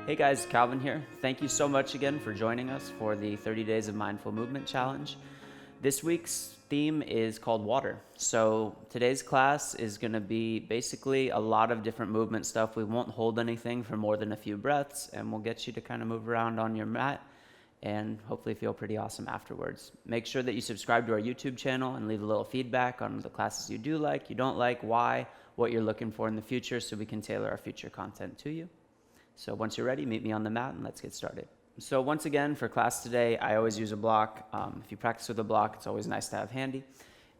Hey guys, Calvin here. Thank you so much again for joining us for the 30 Days of Mindful Movement Challenge. This week's theme is called water. So today's class is going to be basically a lot of different movement stuff. We won't hold anything for more than a few breaths, and we'll get you to kind of move around on your mat and hopefully feel pretty awesome afterwards. Make sure that you subscribe to our YouTube channel and leave a little feedback on the classes you do like, you don't like, why, what you're looking for in the future, so we can tailor our future content to you. So once you're ready, meet me on the mat and let's get started. So once again, for class today, I always use a block. If you practice with a block, it's always nice to have handy.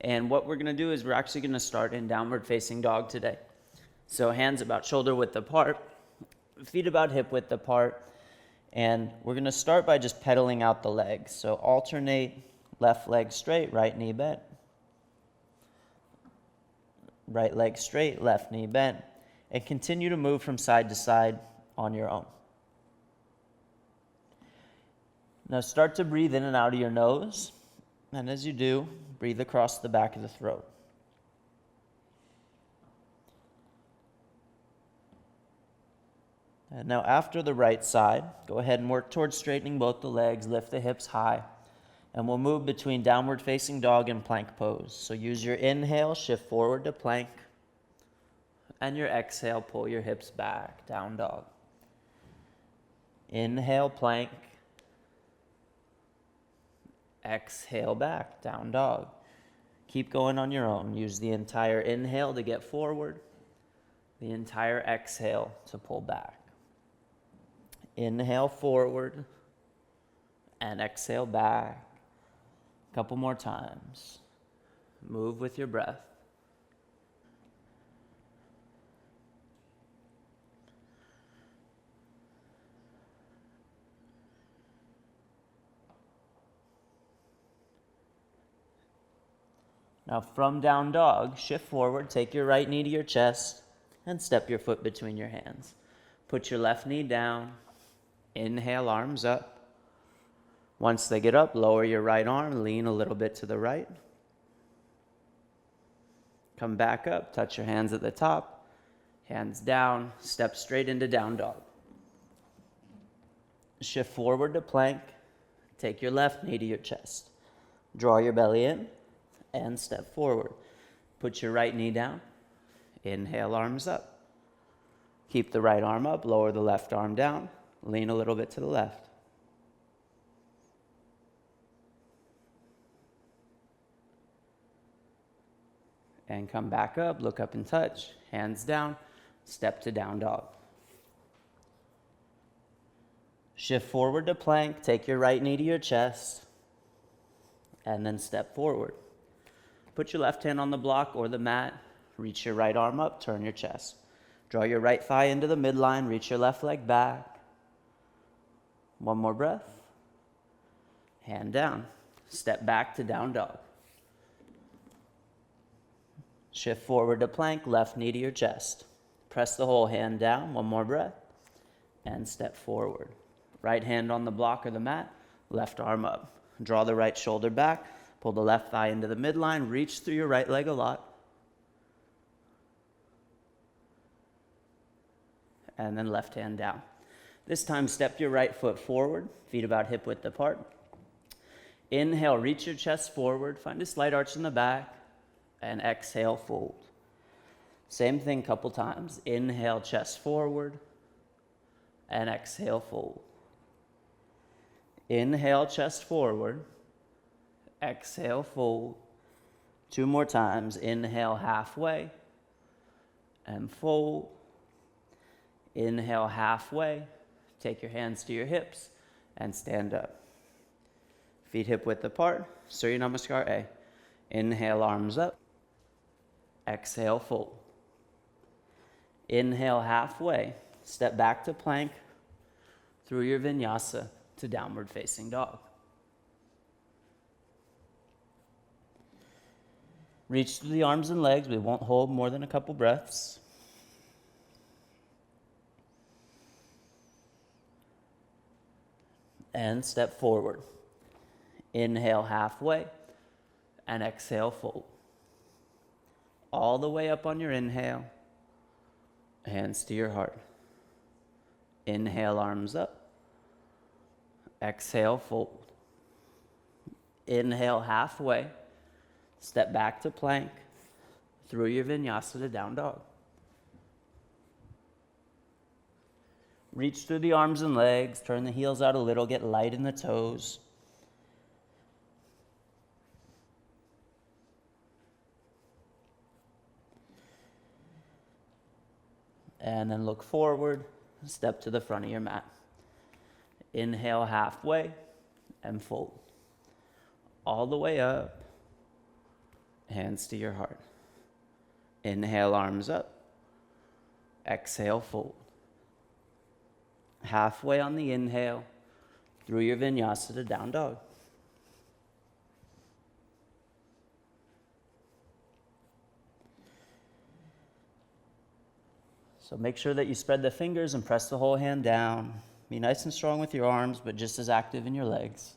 And what we're gonna do is we're actually gonna start in downward facing dog today. So hands about shoulder width apart, feet about hip width apart, and we're gonna start by just pedaling out the legs. So alternate left leg straight, right knee bent. Right leg straight, left knee bent. And continue to move from side to side on your own. Now start to breathe in and out of your nose, and as you do, breathe across the back of the throat. And now after the right side, go ahead and work towards straightening both the legs, lift the hips high, and we'll move between downward facing dog and plank pose. So use your inhale, shift forward to plank, and your exhale, pull your hips back, down dog. Inhale, plank. Exhale back, down dog. Keep going on your own. Use the entire inhale to get forward, the entire exhale to pull back. Inhale forward and exhale back. A couple more times. Move with your breath. Now from down dog, shift forward, take your right knee to your chest, and step your foot between your hands. Put your left knee down, inhale, arms up. Once they get up, lower your right arm, lean a little bit to the right. Come back up, touch your hands at the top, hands down, step straight into down dog. Shift forward to plank, take your left knee to your chest. Draw your belly in, and step forward. Put your right knee down. Inhale, arms up. Keep the right arm up, lower the left arm down. Lean a little bit to the left. And come back up, look up and touch. Hands down, step to down dog. Shift forward to plank, take your right knee to your chest, and then step forward. Put your left hand on the block or the mat, reach your right arm up, turn your chest. Draw your right thigh into the midline, reach your left leg back. One more breath. Hand down. Step back to down dog. Shift forward to plank, left knee to your chest. Press the whole hand down, one more breath, and step forward. Right hand on the block or the mat, left arm up. Draw the right shoulder back. Pull the left thigh into the midline, reach through your right leg a lot. And then left hand down. This time, step your right foot forward, feet about hip width apart. Inhale, reach your chest forward, find a slight arch in the back, and exhale, fold. Same thing a couple times. Inhale, chest forward, and exhale, fold. Inhale, chest forward. Exhale, fold. Two more times. Inhale, halfway, and fold. Inhale, halfway. Take your hands to your hips and stand up. Feet hip width apart. Surya Namaskar A. Inhale, arms up. Exhale, fold. Inhale, halfway. Step back to plank through your vinyasa to downward facing dog. Reach through the arms and legs. We won't hold more than a couple breaths. And step forward. Inhale halfway and exhale fold. All the way up on your inhale. Hands to your heart. Inhale, arms up. Exhale, fold. Inhale, halfway. Step back to plank. Through your vinyasa to down dog. Reach through the arms and legs. Turn the heels out a little. Get light in the toes. And then look forward. Step to the front of your mat. Inhale, halfway. And fold. All the way up. Hands to your heart. Inhale, arms up. Exhale, fold. Halfway on the inhale, through your vinyasa to down dog. So make sure that you spread the fingers and press the whole hand down. Be nice and strong with your arms, but just as active in your legs.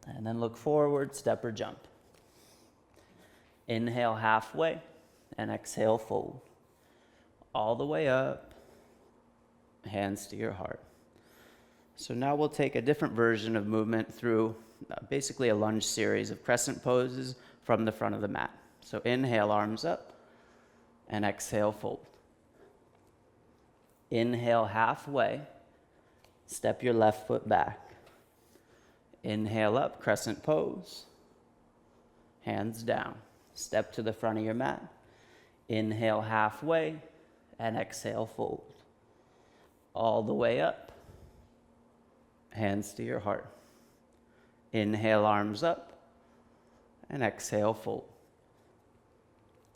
And then look forward, step or jump. Inhale halfway and exhale, fold. All the way up, hands to your heart. So now we'll take a different version of movement through basically a lunge series of crescent poses from the front of the mat. So inhale, arms up, and exhale, fold. Inhale halfway, step your left foot back. Inhale up, crescent pose. Hands down. Step to the front of your mat. Inhale halfway and exhale, fold. All the way up. Hands to your heart. Inhale, arms up and exhale, fold.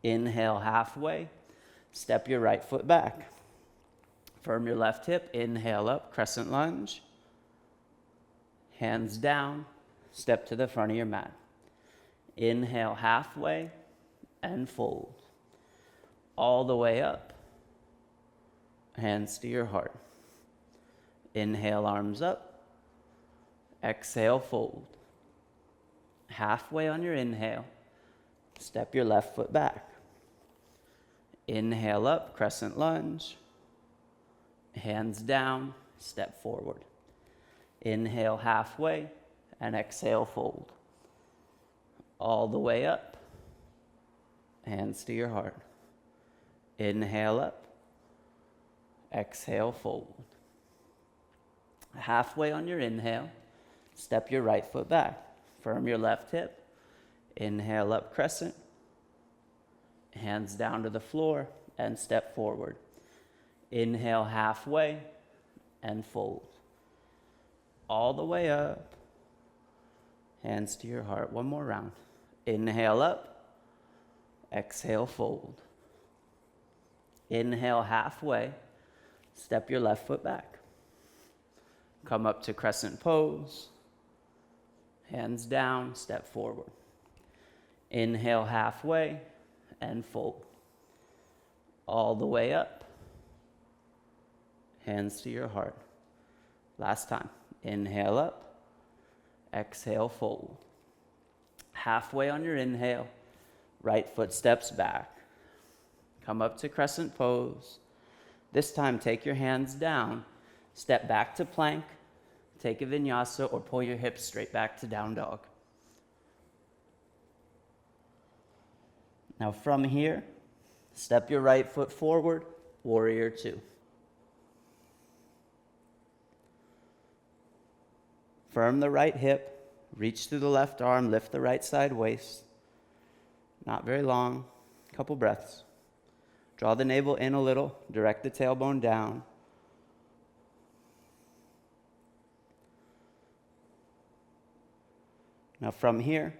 Inhale halfway. Step your right foot back. Firm your left hip. Inhale up, crescent lunge. Hands down, step to the front of your mat. Inhale halfway and fold. All the way up, hands to your heart. Inhale, arms up. Exhale, fold. Halfway on your inhale, step your left foot back. Inhale up, crescent lunge. Hands down, step forward. Inhale halfway and exhale, fold. All the way up, hands to your heart. Inhale up, exhale, fold. Halfway on your inhale, step your right foot back. Firm your left hip. Inhale up, crescent. Hands down to the floor and step forward. Inhale halfway and fold. All the way up, hands to your heart. One more round. Inhale up, exhale, fold. Inhale halfway, step your left foot back. Come up to crescent pose. Hands down, step forward. Inhale halfway and fold. All the way up, hands to your heart. Last time. Inhale up, exhale, fold. Halfway on your inhale, right foot steps back. Come up to crescent pose. This time, take your hands down, step back to plank, take a vinyasa, or pull your hips straight back to down dog. Now from here, step your right foot forward, warrior two. Firm the right hip, reach through the left arm, lift the right side waist. Not very long, couple breaths. Draw the navel in a little, direct the tailbone down. Now from here,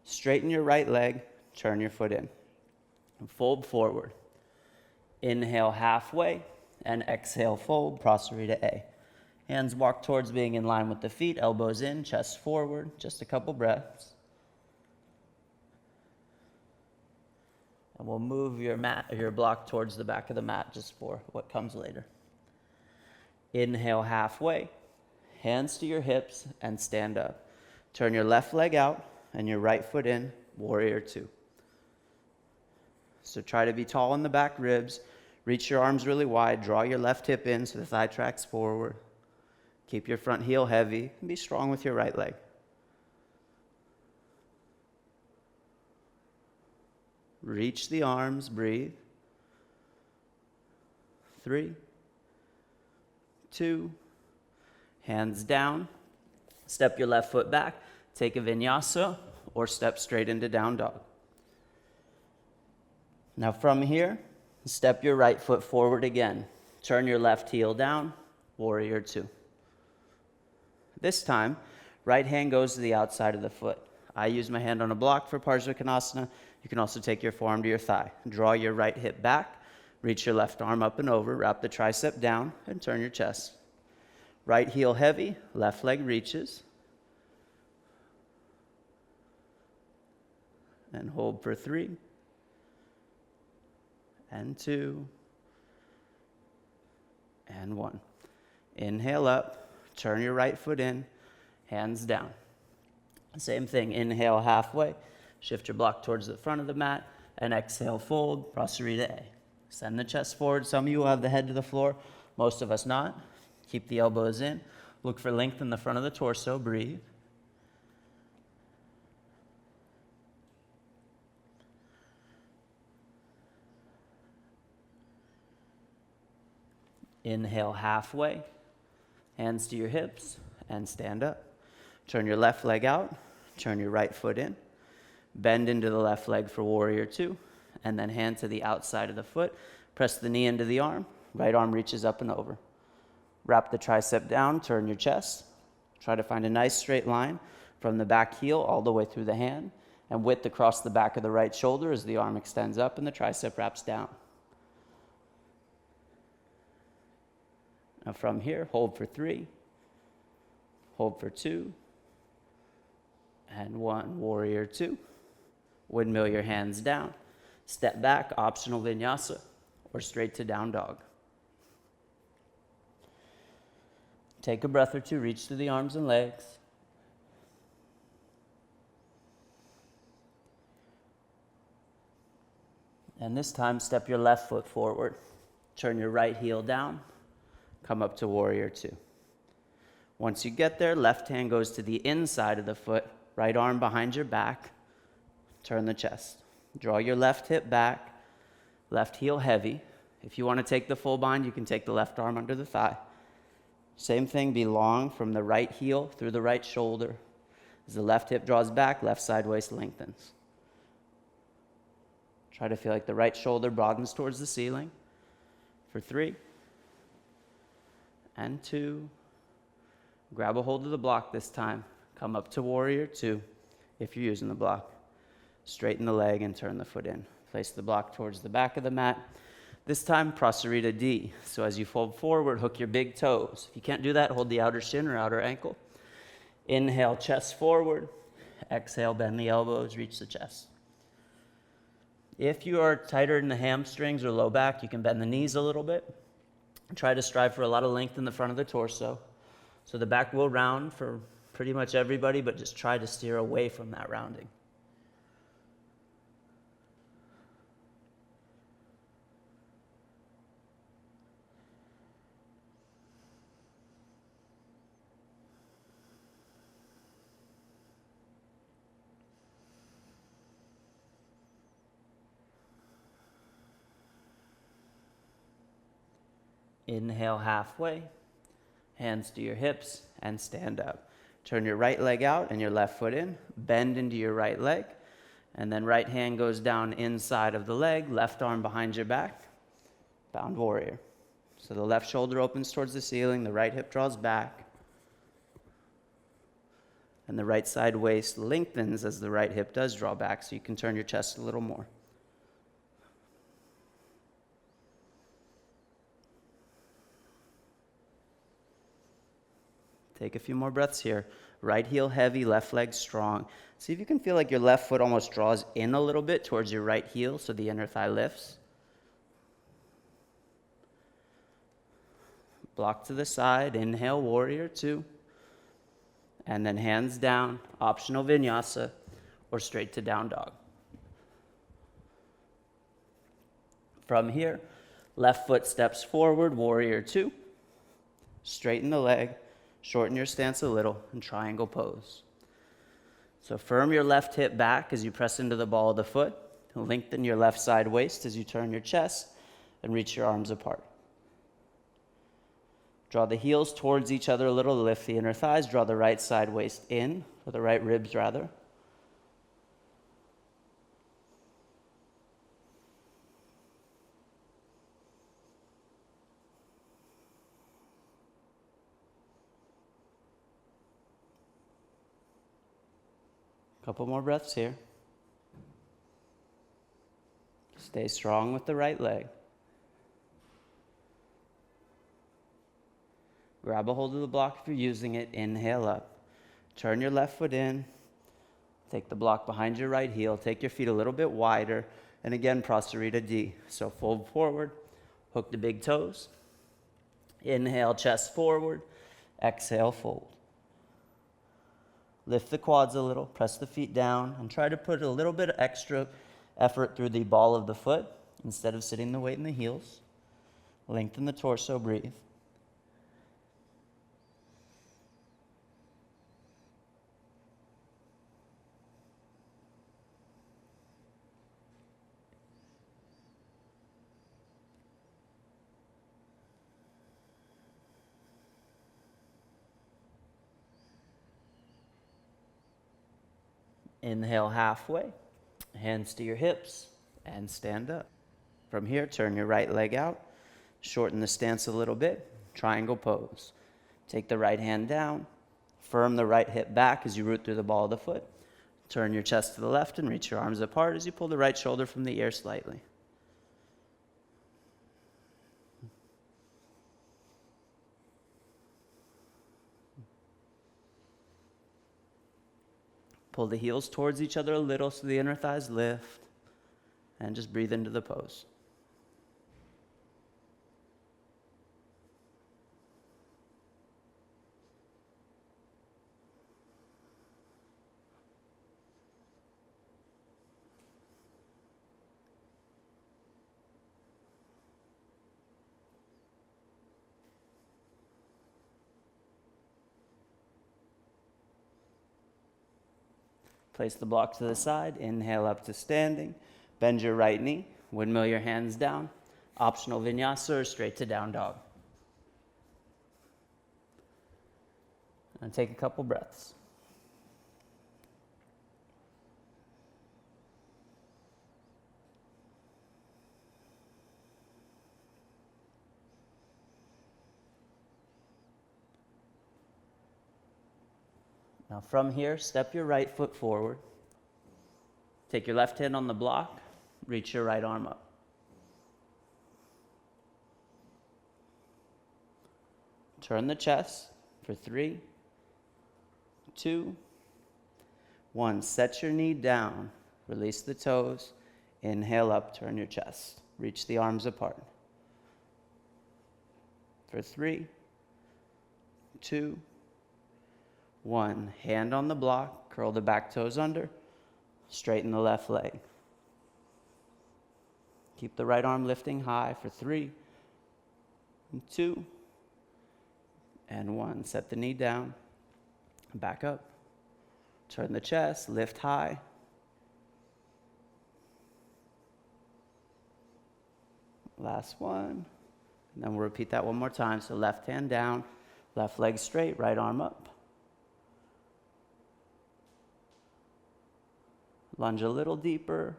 straighten your right leg, turn your foot in. And fold forward. Inhale halfway and exhale, fold, Prasarita A. Hands walk towards being in line with the feet, elbows in, chest forward, just a couple breaths. And we'll move your mat, your block towards the back of the mat just for what comes later. Inhale halfway, hands to your hips and stand up. Turn your left leg out and your right foot in, warrior two. So try to be tall in the back ribs. Reach your arms really wide. Draw your left hip in so the thigh tracks forward. Keep your front heel heavy. And be strong with your right leg. Reach the arms. Breathe. 3, 2, hands down. Step your left foot back. Take a vinyasa or step straight into down dog. Now from here, step your right foot forward again. Turn your left heel down, warrior 2. This time, right hand goes to the outside of the foot. I use my hand on a block for Parsvakonasana. You can also take your forearm to your thigh. Draw your right hip back, reach your left arm up and over, wrap the tricep down, and turn your chest. Right heel heavy, left leg reaches. And hold for 3, and 2, and 1. Inhale up, turn your right foot in, hands down. Same thing, inhale halfway, shift your block towards the front of the mat, and exhale, fold, Prasarita A. Send the chest forward. Some of you will have the head to the floor, most of us not. Keep the elbows in. Look for length in the front of the torso, breathe. Inhale halfway, hands to your hips, and stand up. Turn your left leg out, turn your right foot in. Bend into the left leg for warrior 2, and then hand to the outside of the foot. Press the knee into the arm, right arm reaches up and over. Wrap the tricep down, turn your chest. Try to find a nice straight line from the back heel all the way through the hand, and width across the back of the right shoulder as the arm extends up and the tricep wraps down. Now from here, hold for 3, hold for 2, and 1, warrior 2. Windmill your hands down. Step back, optional vinyasa, or straight to down dog. Take a breath or two, reach through the arms and legs. And this time, step your left foot forward. Turn your right heel down. Come up to warrior 2. Once you get there, left hand goes to the inside of the foot, right arm behind your back. Turn the chest. Draw your left hip back, left heel heavy. If you want to take the full bind, you can take the left arm under the thigh. Same thing, be long from the right heel through the right shoulder. As the left hip draws back, left side waist lengthens. Try to feel like the right shoulder broadens towards the ceiling. For 3, and 2. Grab a hold of the block this time. Come up to warrior 2 if you're using the block. Straighten the leg and turn the foot in. Place the block towards the back of the mat. This time, Prasarita D. So as you fold forward, hook your big toes. If you can't do that, hold the outer shin or outer ankle. Inhale, chest forward. Exhale, bend the elbows, reach the chest. If you are tighter in the hamstrings or low back, you can bend the knees a little bit. Try to strive for a lot of length in the front of the torso. So the back will round for pretty much everybody, but just try to steer away from that rounding. Inhale halfway, hands to your hips, and stand up. Turn your right leg out and your left foot in. Bend into your right leg, and then right hand goes down inside of the leg, left arm behind your back, bound warrior. So the left shoulder opens towards the ceiling, the right hip draws back, and the right side waist lengthens as the right hip does draw back, so you can turn your chest a little more. Take a few more breaths here. Right heel heavy, left leg strong. See if you can feel like your left foot almost draws in a little bit towards your right heel so the inner thigh lifts. Block to the side. Inhale, warrior 2. And then hands down, optional vinyasa, or straight to down dog. From here, left foot steps forward, warrior two. Straighten the leg, shorten your stance a little, and triangle pose. So firm your left hip back as you press into the ball of the foot. Lengthen your left side waist as you turn your chest and reach your arms apart. Draw the heels towards each other a little, lift the inner thighs, draw the right side waist in, or the right ribs rather. Couple more breaths here. Stay strong with the right leg. Grab a hold of the block if you're using it. Inhale up. Turn your left foot in. Take the block behind your right heel. Take your feet a little bit wider. And again, Prasarita D. So fold forward. Hook the big toes. Inhale, chest forward. Exhale, fold. Lift the quads a little. Press the feet down. And try to put a little bit of extra effort through the ball of the foot instead of sitting the weight in the heels. Lengthen the torso, breathe. Inhale halfway, hands to your hips, and stand up. From here, turn your right leg out, shorten the stance a little bit, triangle pose. Take the right hand down, firm the right hip back as you root through the ball of the foot. Turn your chest to the left and reach your arms apart as you pull the right shoulder from the ear slightly. Pull the heels towards each other a little so the inner thighs lift. And just breathe into the pose. Place the block to the side, inhale up to standing, bend your right knee, windmill your hands down, optional vinyasa or straight to down dog. And take a couple breaths. Now from here, step your right foot forward. Take your left hand on the block, reach your right arm up. Turn the chest for 3, 2, 1. Set your knee down, release the toes, inhale up, turn your chest. Reach the arms apart. For 3, 2, 1. Hand on the block, curl the back toes under, straighten the left leg. Keep the right arm lifting high for 3, 2, and 1. Set the knee down, back up. Turn the chest, lift high. Last one. And then we'll repeat that one more time. So left hand down, left leg straight, right arm up. Lunge a little deeper,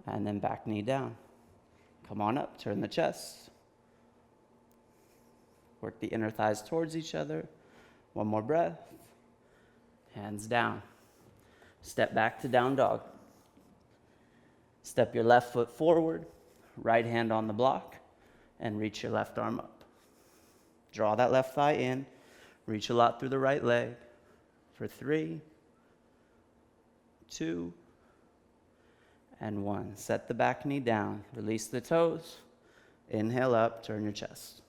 and then back knee down. Come on up, turn the chest. Work the inner thighs towards each other. One more breath. Hands down. Step back to down dog. Step your left foot forward, right hand on the block, and reach your left arm up. Draw that left thigh in, reach a lot through the right leg for 3, 2, and 1. Set the back knee down. Release the toes. Inhale up. Turn your chest.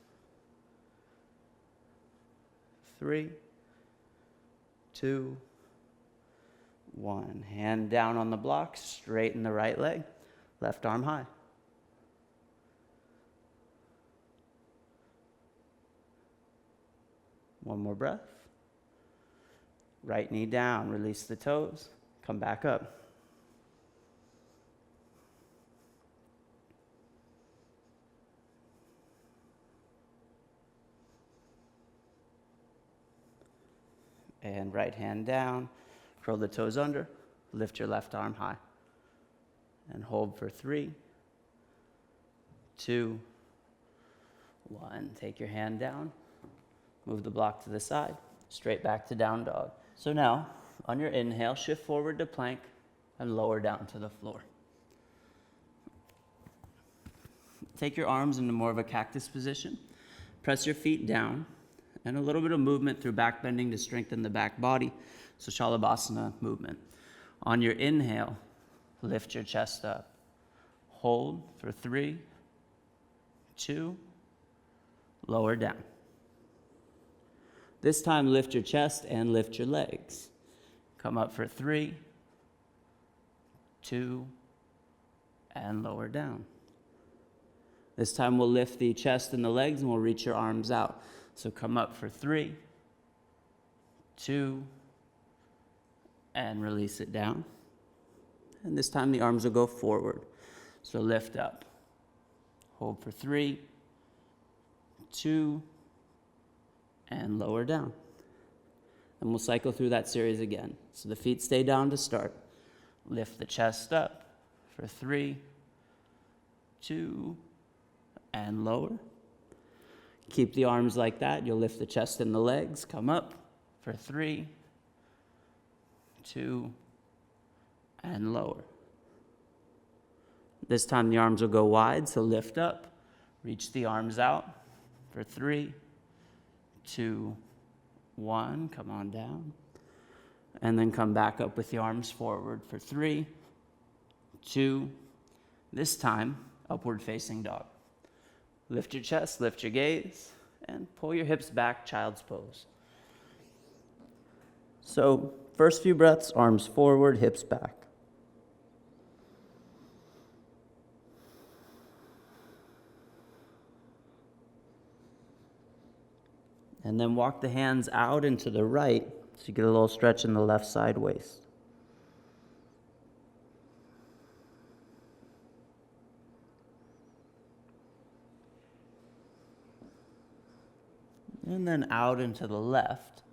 3, 2, 1. Hand down on the block. Straighten the right leg. Left arm high. One more breath. Right knee down, release the toes, come back up. And right hand down, curl the toes under, lift your left arm high. And hold for 3, 2, 1. Take your hand down, move the block to the side, straight back to down dog. So now, on your inhale, shift forward to plank and lower down to the floor. Take your arms into more of a cactus position. Press your feet down, and a little bit of movement through back bending to strengthen the back body. So Shalabhasana movement. On your inhale, lift your chest up. Hold for 3, 2, lower down. This time, lift your chest and lift your legs. Come up for 3, 2, and lower down. This time, we'll lift the chest and the legs and we'll reach your arms out. So come up for 3, 2, and release it down. And this time the arms will go forward. So lift up. Hold for 3, 2, and lower down. And we'll cycle through that series again. So the feet stay down to start. Lift the chest up for 3, 2, and lower. Keep the arms like that. You'll lift the chest and the legs. Come up for 3, 2, and lower. This time the arms will go wide, so lift up. Reach the arms out for 3, 2, 1. Come on down. And then come back up with the arms forward for 3, 2. This time, upward facing dog. Lift your chest, lift your gaze, and pull your hips back, child's pose. So, first few breaths, arms forward, hips back. And then walk the hands out and to the right, so you get a little stretch in the left side waist. And then out and to the left.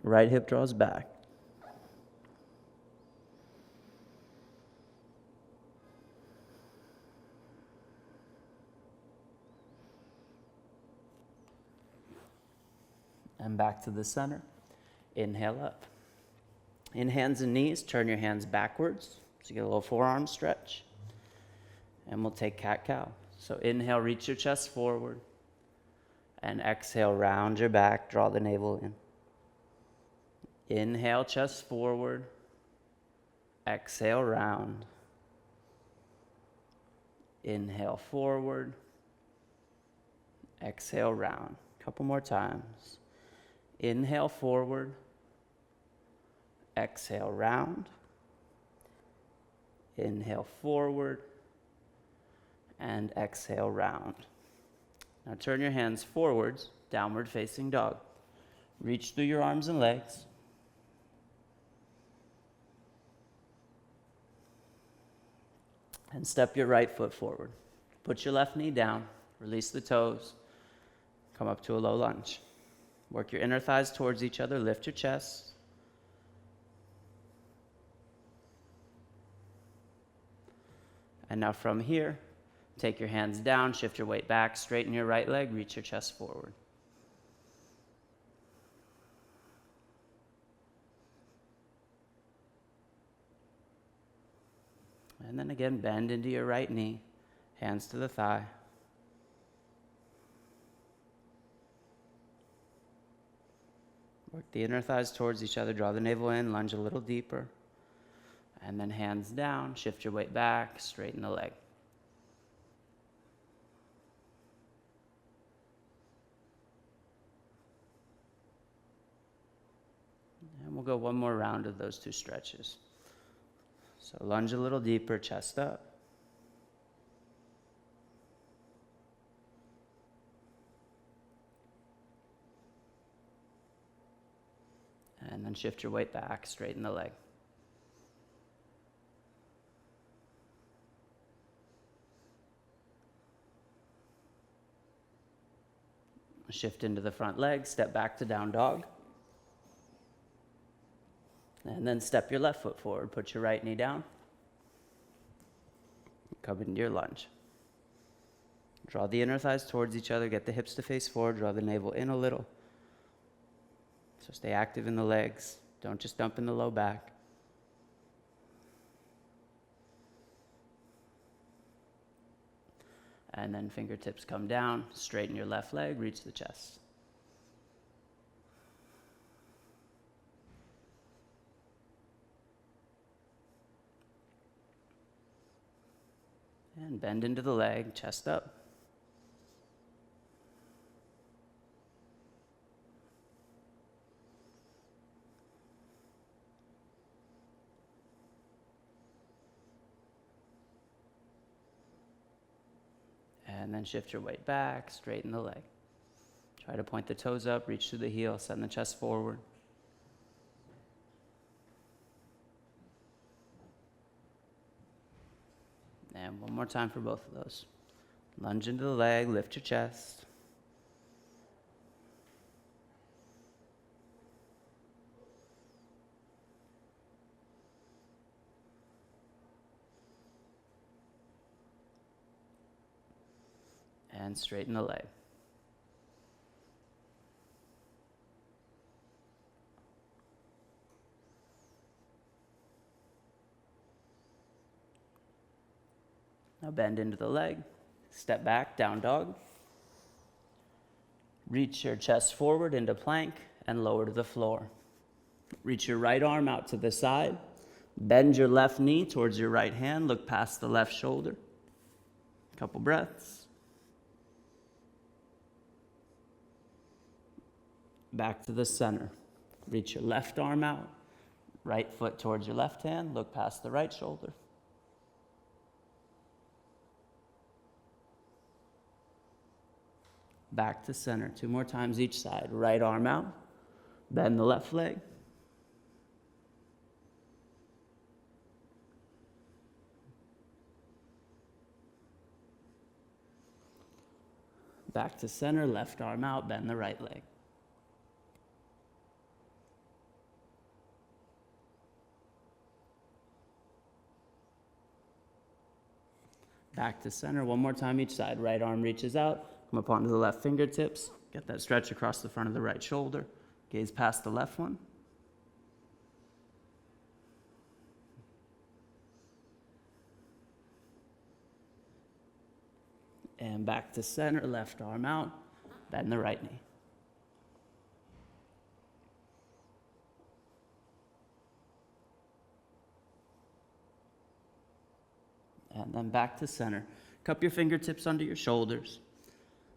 Right hip draws back. And back to the center. Inhale up. In hands and knees, turn your hands backwards. So you get a little forearm stretch. And we'll take cat-cow. So inhale, reach your chest forward. And exhale, round your back, draw the navel in. Inhale, chest forward. Exhale, round. Inhale, forward. Exhale, round. Couple more times. Inhale, forward. Exhale, round. Inhale, forward. And exhale, round. Now turn your hands forwards, downward facing dog. Reach through your arms and legs. And step your right foot forward. Put your left knee down, release the toes, come up to a low lunge. Work your inner thighs towards each other, lift your chest. And now from here, take your hands down, shift your weight back, straighten your right leg, reach your chest forward. And then again, bend into your right knee, hands to the thigh. Work the inner thighs towards each other, draw the navel in, lunge a little deeper. And then hands down, shift your weight back, straighten the leg. And we'll go one more round of those two stretches. So lunge a little deeper, chest up. And then shift your weight back, straighten the leg. Shift into the front leg, step back to down dog. And then step your left foot forward, put your right knee down. Come into your lunge. Draw the inner thighs towards each other, get the hips to face forward, draw the navel in a little. So stay active in the legs, don't just dump in the low back. And then fingertips come down, straighten your left leg, reach the chest. And bend into the leg, chest up. And then shift your weight back, straighten the leg. Try to point the toes up, reach through the heel, send the chest forward. And one more time for both of those. Lunge into the leg, lift your chest. And straighten the leg. Now bend into the leg, step back, down dog. Reach your chest forward into plank and lower to the floor. Reach your right arm out to the side. Bend your left knee towards your right hand, look past the left shoulder. Couple breaths. Back to the center. Reach your left arm out, right foot towards your left hand, look past the right shoulder. Back to center, 2 more times each side. Right arm out, bend the left leg. Back to center, left arm out, bend the right leg. Back to center, 1 more time each side. Right arm reaches out, come up onto the left fingertips, get that stretch across the front of the right shoulder, gaze past the left one. And back to center, left arm out, bend the right knee. And then back to center. Cup your fingertips under your shoulders.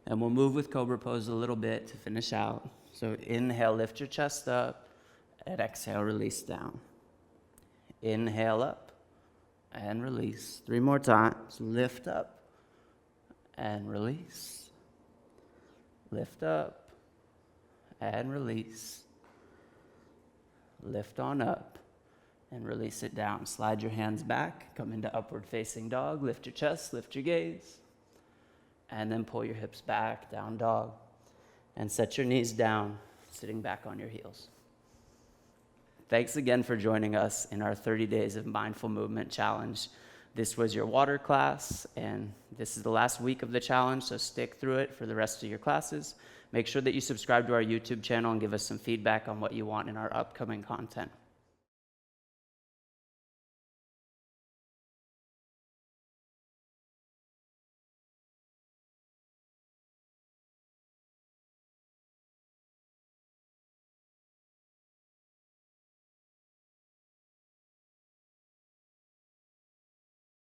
And we'll move with Cobra Pose a little bit to finish out. So inhale, lift your chest up. And exhale, release down. Inhale up and release. 3 more times. Lift up and release. Lift up and release. Lift on up and release it down. Slide your hands back, come into upward facing dog, lift your chest, lift your gaze, and then pull your hips back, down dog, and set your knees down, sitting back on your heels. Thanks again for joining us in our 30 Days of Mindful Movement Challenge. This was your water class, and this is the last week of the challenge, so stick through it for the rest of your classes. Make sure that you subscribe to our YouTube channel and give us some feedback on what you want in our upcoming content.